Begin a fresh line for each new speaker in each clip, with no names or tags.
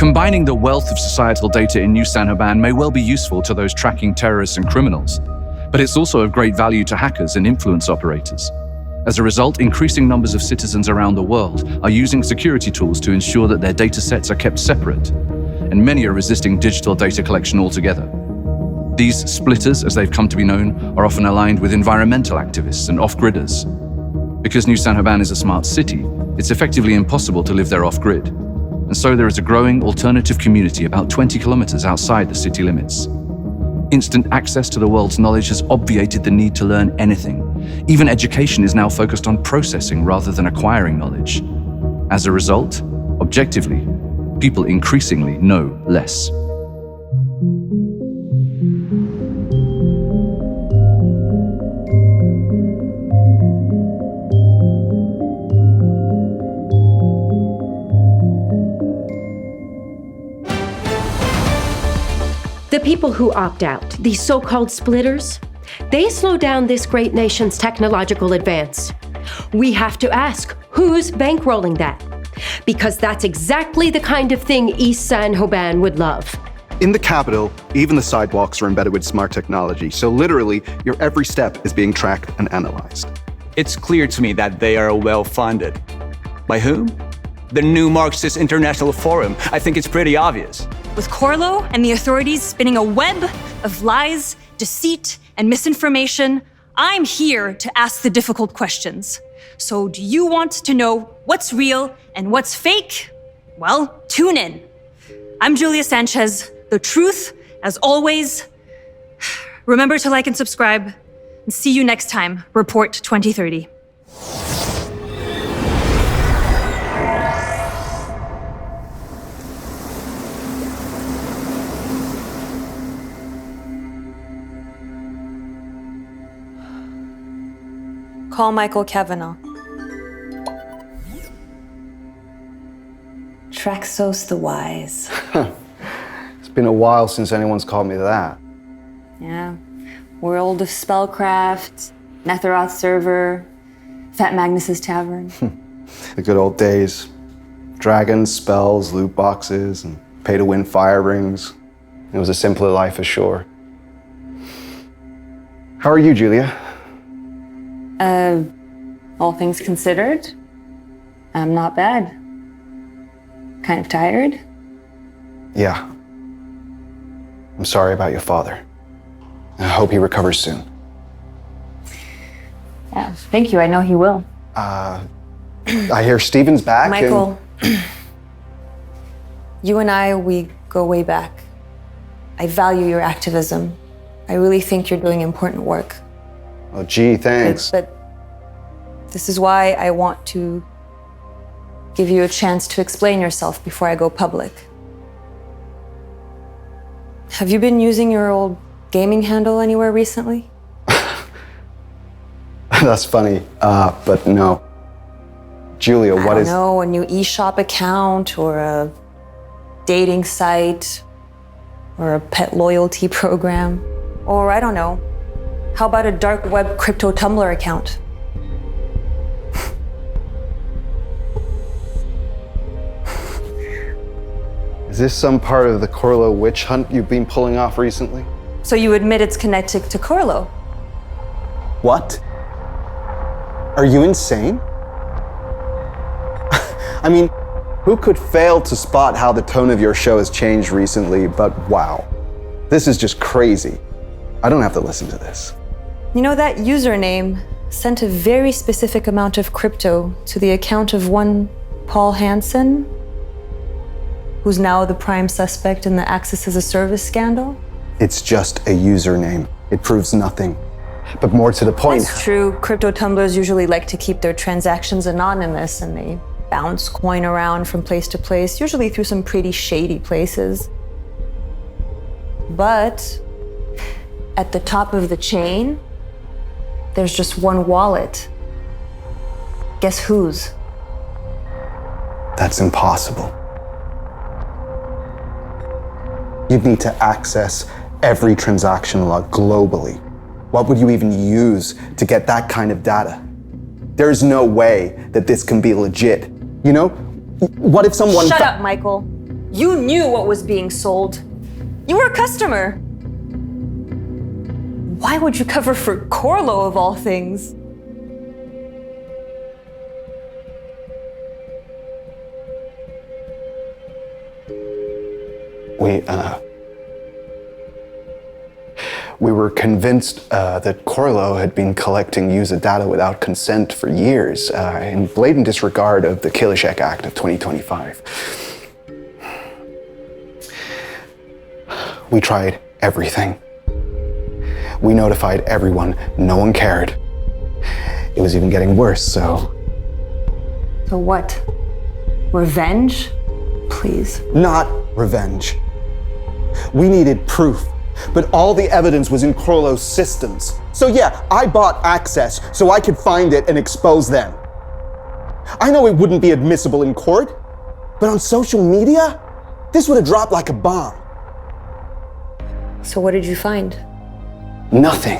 Combining the wealth of societal data in New San Joban may well be useful to those tracking terrorists and criminals, but it's also of great value to hackers and influence operators. As a result, increasing numbers of citizens around the world are using security tools to ensure that their data sets are kept separate, and many are resisting digital data collection altogether. These splitters, as they've come to be known, are often aligned with environmental activists and off-gridders. Because New San Joban is a smart city, it's effectively impossible to live there off-grid. And so there is a growing alternative community about 20 kilometers outside the city limits. Instant access to the world's knowledge has obviated the need to learn anything. Even education is now focused on processing rather than acquiring knowledge. As a result, objectively, people increasingly know less.
The people who opt out, these so-called splitters, they slow down this great nation's technological advance. We have to ask, who's bankrolling that? Because that's exactly the kind of thing East San Joban would love.
In the capital, even the sidewalks are embedded with smart technology, so literally, your every step is being tracked and analyzed.
It's clear to me that they are well-funded. By whom? The New Marxist International Forum. I think it's pretty obvious.
With Corlo and the authorities spinning a web of lies, deceit, and misinformation, I'm here to ask the difficult questions. So do you want to know what's real and what's fake? Well, tune in. I'm Julia Sanchez, the truth, as always. Remember to like and subscribe, and see you next time, Report 2030. Call Michael Kavanagh.
Traxos the Wise.
It's been a while since anyone's called me that.
Yeah. World of Spellcraft, Netheroth Server, Fat Magnus's Tavern.
The good old days. Dragons, spells, loot boxes, and pay-to-win fire rings. It was a simpler life ashore. How are you, Julia?
All things considered, I'm not bad. Kind of tired.
Yeah. I'm sorry about your father. I hope he recovers soon.
Yeah, thank you. I know he will.
I hear Steven's back.
Michael, you and I, we go way back. I value your activism. I really think you're doing important work.
Oh, gee, thanks.
But this is why I want to give you a chance to explain yourself before I go public. Have you been using your old gaming handle anywhere recently?
That's funny, but no. Julia, what is...
I don't know, a new eShop account or a dating site or a pet loyalty program. Or I don't know, how about a dark web crypto Tumblr account?
Is this some part of the Corlo witch hunt you've been pulling off recently?
So you admit it's connected to Corlo?
What? Are you insane? I mean, who could fail to spot how the tone of your show has changed recently, but wow. This is just crazy. I don't have to listen to this.
You know, that username sent a very specific amount of crypto to the account of one Paul Hansen, who's now the prime suspect in the Access as a Service scandal.
It's just a username. It proves nothing. But more to the point...
That's true. Crypto tumblers usually like to keep their transactions anonymous, and they bounce coin around from place to place, usually through some pretty shady places. But at the top of the chain, there's just one wallet. Guess whose?
That's impossible. You'd need to access every transaction log globally. What would you even use to get that kind of data? There's no way that this can be legit. You know, what if someone...
Shut up, Michael. You knew what was being sold. You were a customer. Why would you cover for Corlo of all things?
We were convinced that Corlo had been collecting user data without consent for years, in blatant disregard of the Kilishek Act of 2025. We tried everything. We notified everyone. No one cared. It was even getting worse, so...
So what? Revenge? Please.
Not revenge. We needed proof. But all the evidence was in Corlo's systems. So yeah, I bought access so I could find it and expose them. I know it wouldn't be admissible in court, but on social media, this would have dropped like a bomb.
So what did you find?
Nothing.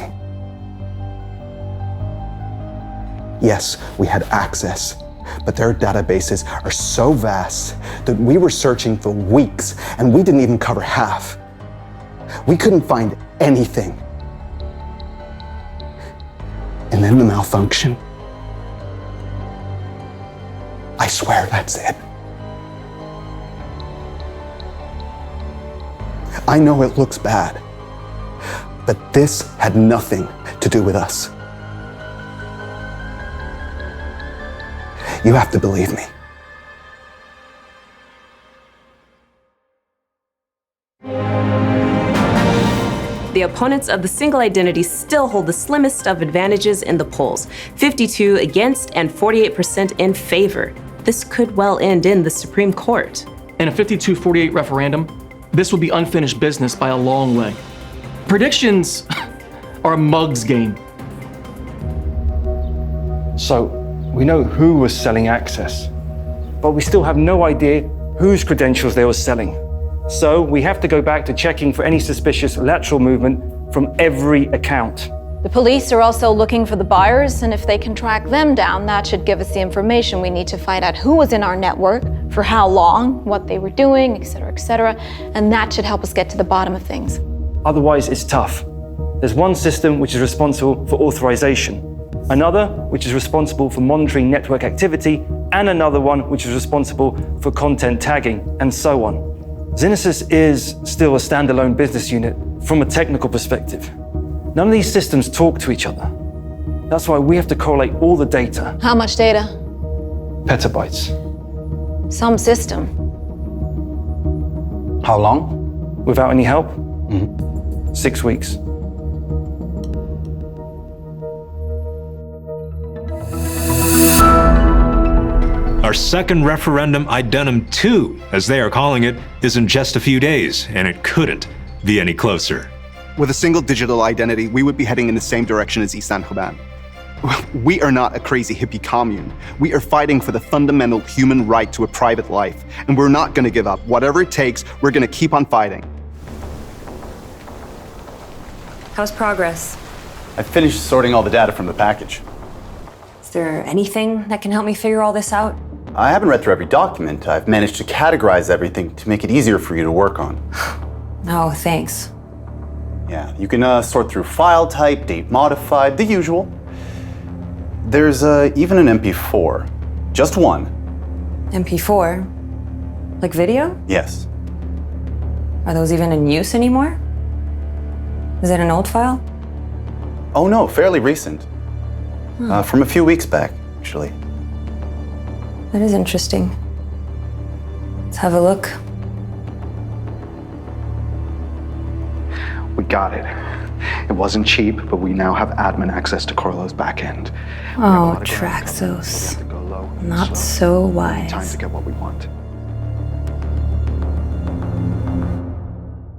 Yes, we had access, but their databases are so vast that we were searching for weeks and we didn't even cover half. We couldn't find anything. And then the malfunction. I swear that's it. I know it looks bad, but this had nothing to do with us. You have to believe me.
The opponents of the single identity still hold the slimmest of advantages in the polls, 52 against and 48% in favor. This could well end in the Supreme Court.
In a 52-48 referendum, this would be unfinished business by a long way. Predictions are a mug's game.
So, we know who was selling access, but we still have no idea whose credentials they were selling. So, we have to go back to checking for any suspicious lateral movement from every account.
The police are also looking for the buyers, and if they can track them down, that should give us the information we need to find out who was in our network, for how long, what they were doing, etc., and that should help us get to the bottom of things.
Otherwise, it's tough. There's one system which is responsible for authorization, another which is responsible for monitoring network activity, and another one which is responsible for content tagging, and so on. Xenesis is still a standalone business unit from a technical perspective. None of these systems talk to each other. That's why we have to correlate all the data.
How much data?
Petabytes.
Some system.
How long?
Without any help? 6 weeks.
Our second referendum, Identium 2, as they are calling it, is in just a few days, and it couldn't be any closer.
With a single digital identity, we would be heading in the same direction as East San Joban. We are not a crazy hippie commune. We are fighting for the fundamental human right to a private life, and we're not going to give up. Whatever it takes, we're going to keep on fighting.
How's progress?
I finished sorting all the data from the package.
Is there anything that can help me figure all this out?
I haven't read through every document. I've managed to categorize everything to make it easier for you to work on.
No, thanks.
Yeah, you can sort through file type, date modified, the usual. There's even an MP4. Just one.
MP4? Like video?
Yes.
Are those even in use anymore? Is it an old file?
Oh no, fairly recent. From a few weeks back, actually.
That is interesting. Let's have a look.
We got it. It wasn't cheap, but we now have admin access to Corlo's backend.
Oh, Traxos. Not so wise.
Time to get what we want.